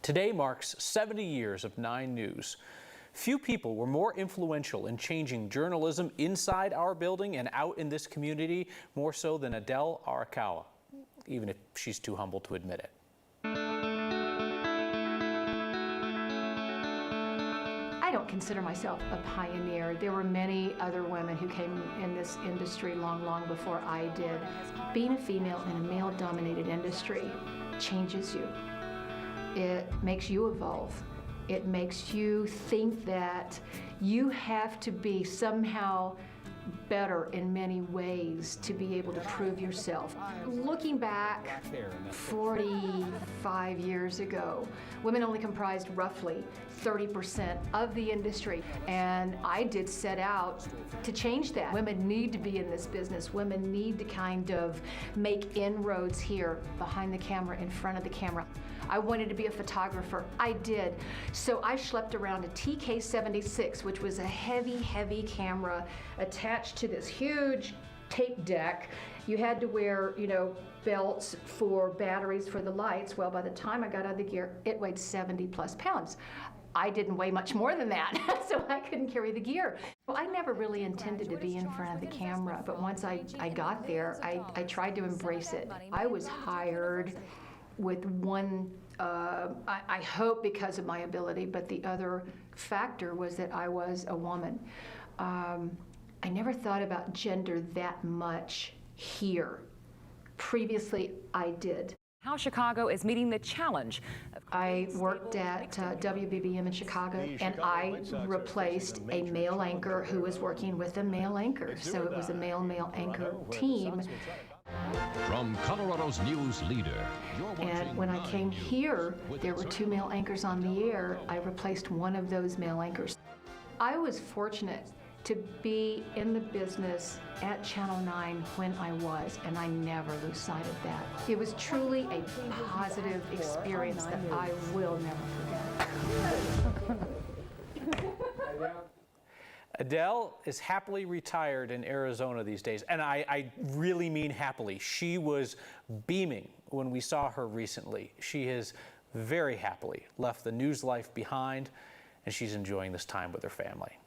Today marks 70 years of 9 News. Few people were more influential in changing journalism inside our building and out in this community, more so than Adele Arakawa, even if she's too humble to admit it. I don't consider myself a pioneer. There were many other women who came in this industry long before I did. Being a female in a male-dominated industry changes you. It makes you evolve. It makes you think that you have to be somehow better in many ways to be able to prove yourself. Looking back 45 years ago, women only comprised roughly 30% of the industry, and I did set out to change that. Women need to be in this business. Women need to kind of make inroads here, behind the camera, in front of the camera. I wanted to be a photographer. I did. So I schlepped around a TK-76, which was a heavy camera attached to this huge tape deck. You had to wear, belts for batteries for the lights. Well, by the time I got out of the gear, it weighed 70 plus pounds. I didn't weigh much more than that, so I couldn't carry the gear. Well, I never really intended to be in front of the camera, but once I got there, I tried to embrace it. I was hired with one, I hope because of my ability, but the other factor was that I was a woman. I never thought about gender that much here. Previously, I did. How Chicago is meeting the challenge. I worked at WBBM in Chicago, and I replaced a male anchor who was working with a male anchor. So it was a male anchor team. From Colorado's news leader. And when I came here, there were 2 male anchors on the air. I replaced one of those male anchors. I was fortunate to be in the business at Channel 9 when I was, and I never lose sight of that. It was truly a positive experience that I will never forget. Adele is happily retired in Arizona these days, and I really mean happily. She was beaming when we saw her recently. She has very happily left the news life behind, and she's enjoying this time with her family.